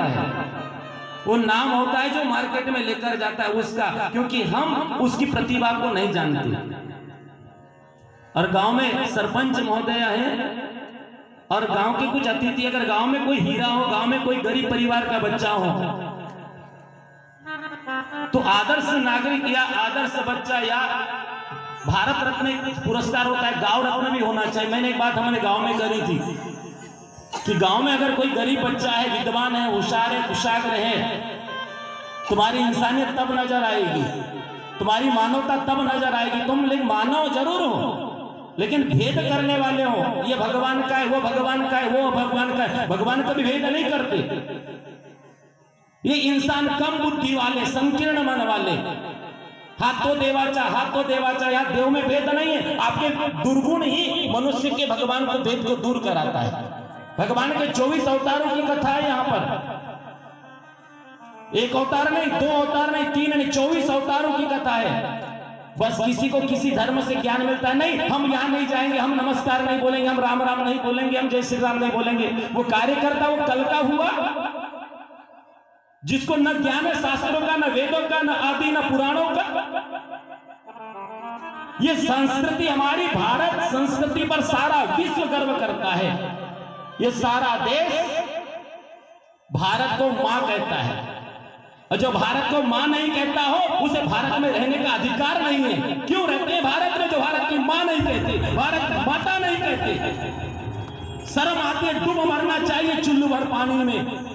है, वो नाम होता है जो मार्केट में लेकर जाता है उसका, क्योंकि हम उसकी प्रतिभा को नहीं जानते। और गांव में सरपंच महोदय है और गांव के कुछ अतिथि, अगर गांव में कोई हीरा हो, गांव में कोई गरीब परिवार का बच्चा हो, तो आदर्श नागरिक या आदर्श बच्चा या भारत रत्न एक पुरस्कार होता है, गांव रत्न भी होना चाहिए। मैंने एक बात हमारे गांव में करी थी कि गांव में अगर कोई गरीब बच्चा है, विद्वान है, होशियार है, कुशाग्र है, तुम्हारी इंसानियत तब नजर आएगी, तुम्हारी मानवता तब नजर आएगी। तुम लेकिन मानव जरूर हो, लेकिन भेद करने वाले हो, ये भगवान का है, वो भगवान का है, वो भगवान का है। भगवान कभी भेद नहीं करते। ये इंसान कम बुद्धि वाले, संकीर्ण मन वाले, हाथों देवाचा, या देव में भेद नहीं है। आपके दुर्गुण ही मनुष्य के भगवान को भेद को दूर कराता है। भगवान के 24 अवतारों की कथा है यहाँ पर, एक अवतार नहीं, 2 अवतार नहीं, 3 नहीं, 24 अवतारों की कथा है। बस किसी को किसी धर्म से ज्ञान मिलता है, नहीं हम यहां नहीं जाएंगे, हम नमस्कार नहीं बोलेंगे, हम राम राम नहीं बोलेंगे, हम जय श्री राम नहीं बोलेंगे। वो कार्यकर्ता वो कल का हुआ जिसको न ज्ञान है शास्त्रों का, न वेदों का, न आदि, न पुराणों का। ये संस्कृति, हमारी भारत संस्कृति पर सारा विश्व गर्व करता है। ये सारा देश भारत को मां कहता है, और जो भारत को मां नहीं कहता हो उसे भारत में रहने का अधिकार नहीं है। क्यों रहते हैं भारत में जो भारत की मां नहीं कहते, भारत माता नहीं कहते? शर्म आती है, डूब मरना चाहिए चुल्लू भर पानी में।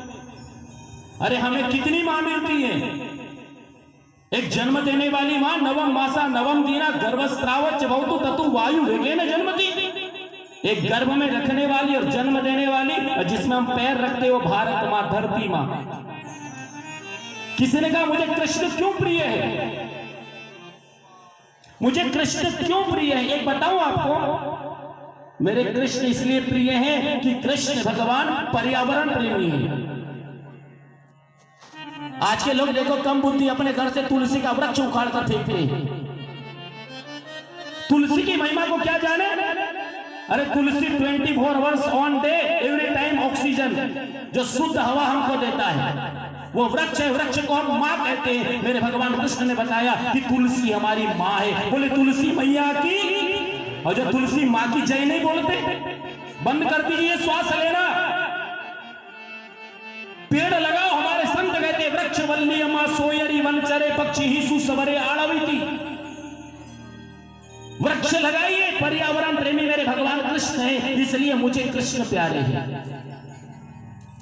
अरे हमें कितनी मां मिलती है, एक जन्म देने वाली मां, नवम मासा नवम दीना गर्भस्रावच बहुतु ततु वायु वेगेन जन्मति। एक गर्भ में रखने वाली और जन्म देने वाली, और जिसमें हम पैर रखते हो भारत मां, धरती मां। किसी ने कहा मुझे कृष्ण क्यों प्रिय है, मुझे कृष्ण क्यों प्रिय है? एक बताऊं आपको, मेरे कृष्ण इसलिए प्रिय हैं कि कृष्ण भगवान पर्यावरण प्रेमी है। आज के लोग देखो कम बुद्धि, अपने घर से तुलसी का वृक्ष उखाड़ कर फेंकते हैं। तुलसी की महिमा को क्या जाने? अरे तुलसी 24 hours on day every time oxygen, जो शुद्ध हवा हमको देता है, वो वृक्ष है। वृक्ष को हम मां कहते हैं। मेरे भगवान कृष्ण ने बताया कि तुलसी हमारी मां है। बोले तुलसी मैया की, और जो तुलसी मां की जय नहीं बोलते, बंद कर दीजिए श्वास लेना, पेड़ लगाओ। हमारे संत कहते वृक्ष वल्ली अमा सोयरी वनचरे पक्षी ही सुसवरे आड़विती। वृक्ष लगाइए, पर्यावरण प्रेमी मेरे भगवान कृष्ण है, इसलिए मुझे कृष्ण प्यारे हैं।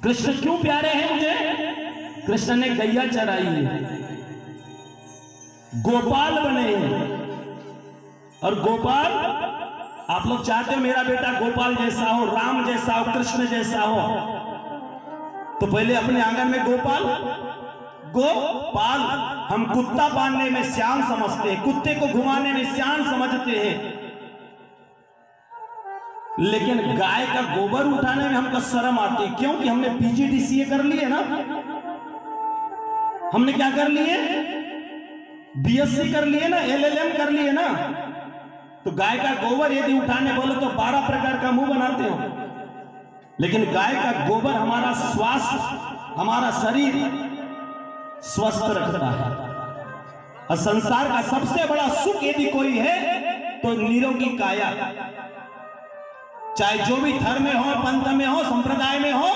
कृष्ण क्यों प्यारे हैं मुझे? कृष्ण ने गैया चराई है, गोपाल बने हैं। और गोपाल, आप लोग चाहते हो मेरा बेटा गोपाल जैसा हो, राम जैसा हो, कृष्ण जैसा हो, तो पहले अपने आंगन में गोपाल। हम कुत्ता पालने में श्याम समझते हैं, कुत्ते को घुमाने में श्याम समझते हैं, लेकिन गाय का गोबर उठाने में हमको शर्म आती है। क्योंकि हमने पीजीडीसीए कर लिए ना, हमने क्या कर लिए, बीएससी कर लिए ना, एलएलएम कर लिए ना। तो गाय का गोबर यदि उठाने बोले तो 12 प्रकार का मुंह बनाते हो, लेकिन गाय का गोबर हमारा स्वास्थ्य, हमारा शरीर स्वस्थ रखता है। और संसार का सबसे बड़ा सुख यदि कोई है तो निरोगी काया। चाहे जो भी धर्म में हो, पंथ में हो, संप्रदाय में हो,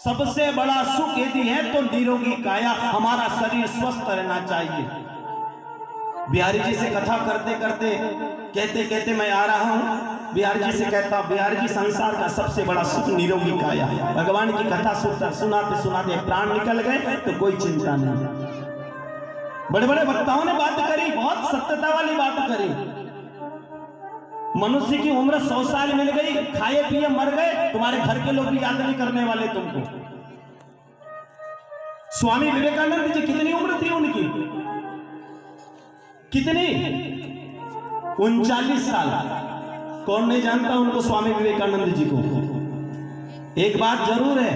सबसे बड़ा सुख यदि है तो निरोगी काया, हमारा शरीर स्वस्थ रहना चाहिए। बिहारी जी से कथा करते करते कहते कहते मैं आ रहा हूं, बिहारी जी से कहता, बिहारी जी संसार का सबसे बड़ा सुख निरोगी काया। भगवान की कथा सुनाते सुनाते प्राण निकल गए तो कोई चिंता नहीं। बड़े बड़े वक्ताओं ने बात करी, बहुत सत्यता वाली बात करी। मनुष्य की उम्र 100 साल मिल गई, खाए पिए मर गए, तुम्हारे घर के लोग भी याद नहीं करने वाले तुमको। स्वामी विवेकानंद जी कितनी उम्र थी उनकी? कितनी? 39 साल। कौन नहीं जानता उनको, स्वामी विवेकानंद जी को। एक बात जरूर है,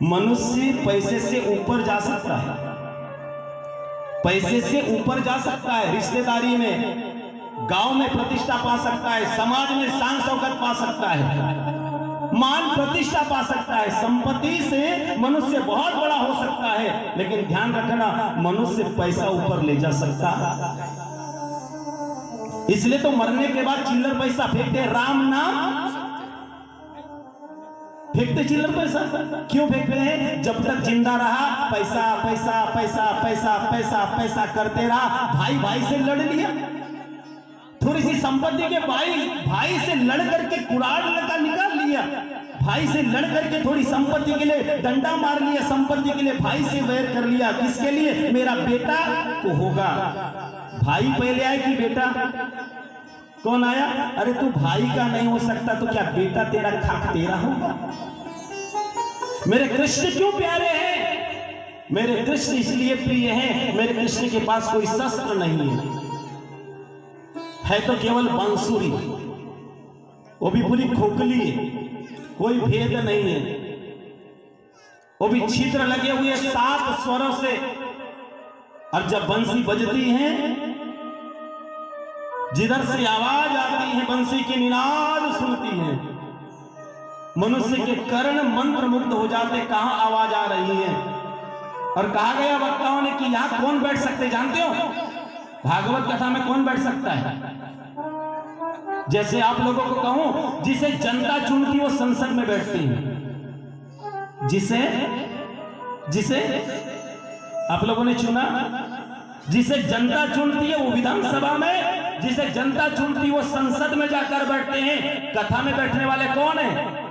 मनुष्य पैसे से ऊपर जा सकता है, पैसे से ऊपर जा सकता है, रिश्तेदारी में, गांव में प्रतिष्ठा पा सकता है, समाज में शान शौकत पा सकता है, मान प्रतिष्ठा पा सकता है, संपत्ति से मनुष्य बहुत बड़ा हो सकता है, लेकिन ध्यान रखना मनुष्य पैसा ऊपर ले जा सकता। इसलिए तो मरने के बाद चिल्लर पैसा फेंकते, राम नाम फेंकते, चिल्लर पैसा क्यों फेंकते हैं? जब तक जिंदा रहा पैसा पैसा पैसा पैसा पैसा पैसा करते रहा, भाई भाई से लड़ लिया, थोड़ी सी संपत्ति के भाई से लड़ करके कुड़ाड़ लगा निकाल लिया, भाई से लड़ करके थोड़ी संपत्ति के लिए डंडा मार लिया, संपत्ति के लिए भाई से वैर कर लिया। किसके लिए? मेरा बेटा को होगा। भाई पहले आए कि बेटा? कौन आया? अरे तू भाई का नहीं हो सकता तो क्या बेटा तेरा खाक तेरा होगा? मेरे कृष्ण क्यों प्यारे हैं? मेरे कृष्ण इसलिए प्रिय हैं, मेरे कृष्ण के पास कोई शस्त्र नहीं है तो केवल बांसुरी, वो भी पूरी खोखली है, कोई भेद नहीं है, वो भी छिद्र लगे हुए 7 स्वरों से। और जब बंसी बजती है, जिधर से आवाज आती है, बंसी की निनाद सुनती है, मनुष्य के कर्ण मंत्र मुग्ध हो जाते, कहां आवाज आ रही है। और कहा गया वक्ताओं ने कि यहां कौन बैठ सकते जानते हो? भागवत कथा में कौन बैठ सकता है? जैसे आप लोगों को कहूं, जिसे जनता चुनती वो संसद में बैठती है, जिसे आप लोगों ने चुना, जिसे जनता चुनती है वो विधानसभा में, जिसे जनता चुनती वो संसद में जाकर बैठते हैं। कथा में बैठने वाले कौन है?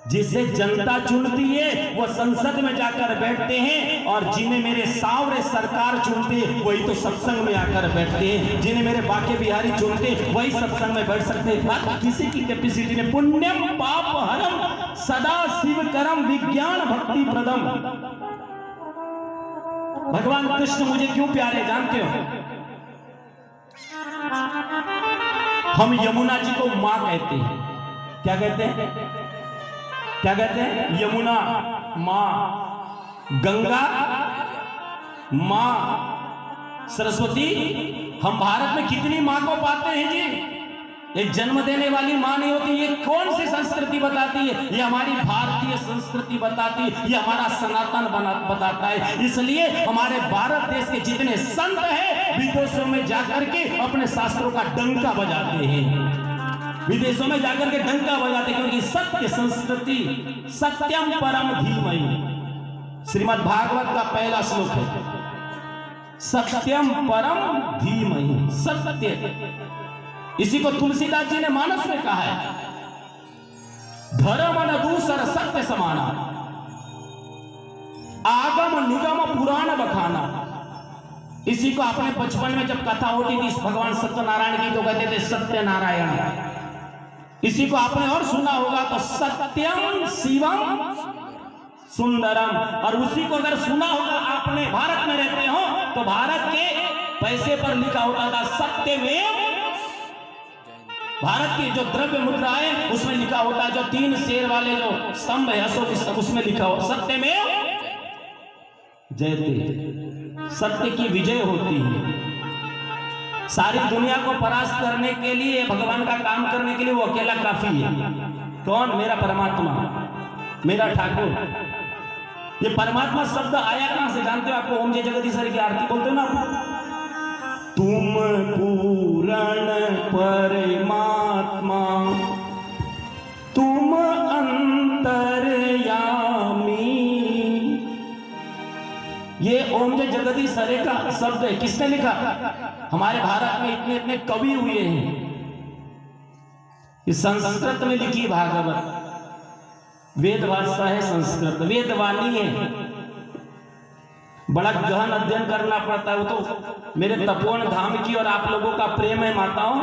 जिसे जनता चुनती है वो संसद में जाकर बैठते हैं, और जिन्हें मेरे सावरे सरकार चुनते वही तो सत्संग में आकर बैठते हैं, जिन्हें मेरे बाके बिहारी चुनते वही सत्संग में बैठ सकते हैं। किसी की कैपेसिटी ने पुण्यम पाप हरम सदा शिव करम विज्ञान भक्ति प्रदम। भगवान कृष्ण मुझे क्यों प्यारे जानते हो? हम यमुना जी को मां कहते हैं। क्या कहते हैं? क्या कहते हैं? यमुना मां, गंगा मां, सरस्वती। हम भारत में कितनी मां को पाते हैं जी? एक जन्म देने वाली मां नहीं होती। ये कौन सी संस्कृति बताती है? ये हमारी भारतीय संस्कृति बताती है, ये हमारा सनातन बताता है। इसलिए हमारे भारत देश के जितने संत हैं विदेशों में जाकर के अपने शास्त्रों का डंका बजाते हैं, विदेशों में जाकर के डंका बजाते, क्योंकि सत्य संस्कृति सत्यम परम धीमहि। श्रीमद् भागवत का पहला श्लोक है, सत्यम परम धीमहि, सत्य। इसी को तुलसीदास जी ने मानस में कहा है, धर्म न दूसर सत्य समाना, आगम निगम पुराण बखाना। इसी को आपने बचपन में जब कथा होती थी भगवान सत्यनारायण की तो कहते थे सत्यनारायण। इसी को आपने और सुना होगा तो सत्यम शिवम सुंदरम। और उसी को अगर सुना होगा आपने, भारत में रहते हो तो भारत के पैसे पर लिखा होता था सत्यमेव। भारत की जो द्रव्य मुद्रा है उसमें लिखा होता है, जो 3 शेर वाले जो स्तंभ है अशोक स्तंभ, उसमें लिखा हो सत्यमेव जयते, सत्य की विजय होती है। सारी दुनिया को परास्त करने के लिए, भगवान का काम करने के लिए वो अकेला काफी है। कौन? मेरा परमात्मा, मेरा ठाकुर। ये परमात्मा शब्द आया कहां से जानते हो? आपको ओम जय जगदीश्वर की आरती बोलते हो ना आप, तुम पूर्ण परमात्मा तुम अंतर्यामी। ये ओम जय जगदीश्वर का शब्द है। किसने लिखा? हमारे भारत में इतने इतने कवि हुए हैं। इस संस्कृत में लिखी भागवत, वेद भाषा है संस्कृत, वेदवाणी है। बड़ा गहन अध्ययन करना पड़ता है। वो तो मेरे तपोवन धाम की और आप लोगों का प्रेम है माताओं,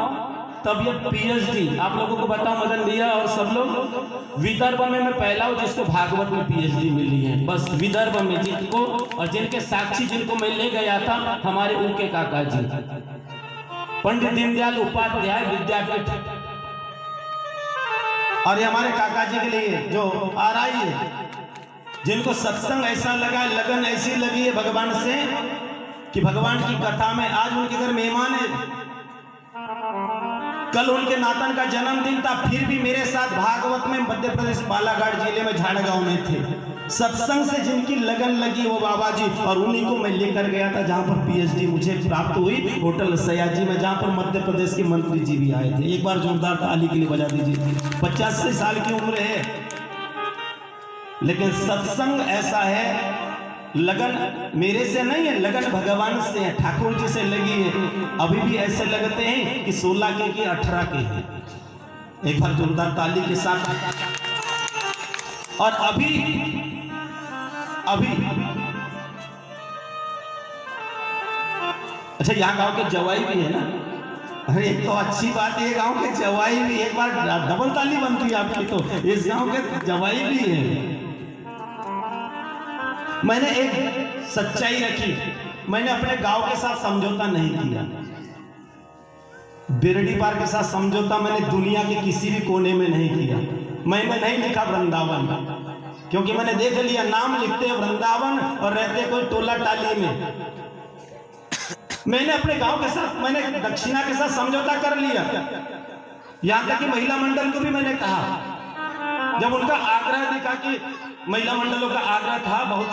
तब ये पीएचडी आप लोगों को बताओ, मदन भैया और सब लोग, विदर्भ में मैं पहला हूं जिसको भागवत में पीएचडी मिली है। बस विदर्भ में जिनको, और जिनके साक्षी जिनको मैं ले गया था हमारे उनके काका जी, पंडित दीनदयाल उपाध्याय विद्यापीठ। और ये हमारे काका जी के लिए जो आ रही है, जिनको सत्संग ऐसा लगा, लगन ऐसी लगी है भगवान से कि भगवान की कथा में आज उनके घर मेहमान है। कल उनके नातन का जन्मदिन था, फिर भी मेरे साथ भागवत में मध्य प्रदेश बालाघाट जिले में झाड़गांव में थे। सत्संग से जिनकी लगन लगी वो बाबा जी, और उन्हीं को मैं लेकर गया था जहां पर पीएचडी मुझे प्राप्त हुई, होटल सयाजी में, जहां पर मध्य प्रदेश के मंत्री जी भी आए थे। एक बार जोरदार ताली के लिए बजा दीजिए। 85 साल की उम्र है, लेकिन सत्संग ऐसा है, लगन मेरे से नहीं है, लगन भगवान से है, ठाकुर जी से लगी है। अभी भी ऐसे लगते हैं कि 16 के कि 18 के हैं। एक बार जोरदार ताली के साथ। और अभी अच्छा, यहाँ गांव के जवाई भी है ना? अरे एक तो अच्छी बात है, गांव के जवाई भी, एक बार डबल ताली बनती है आपकी। तो इस गांव के जवाई भी है। मैंने एक सच्चाई रखी, मैंने अपने गांव के साथ समझौता नहीं किया। बिरडी पार के साथ समझौता मैंने दुनिया के किसी भी कोने में नहीं किया। मैंने नहीं लिखा वृंदावन, क्योंकि मैंने देख लिया नाम लिखते हैं वृंदावन और रहते कोई टोला टाली में। मैंने अपने गांव के साथ, मैंने दक्षिणा के साथ समझौता कर लिया। यहां तक कि महिला मंडल को भी मैंने कहा, जब उनका आग्रह देखा कि महिला मंडलों का आग्रह था बहुत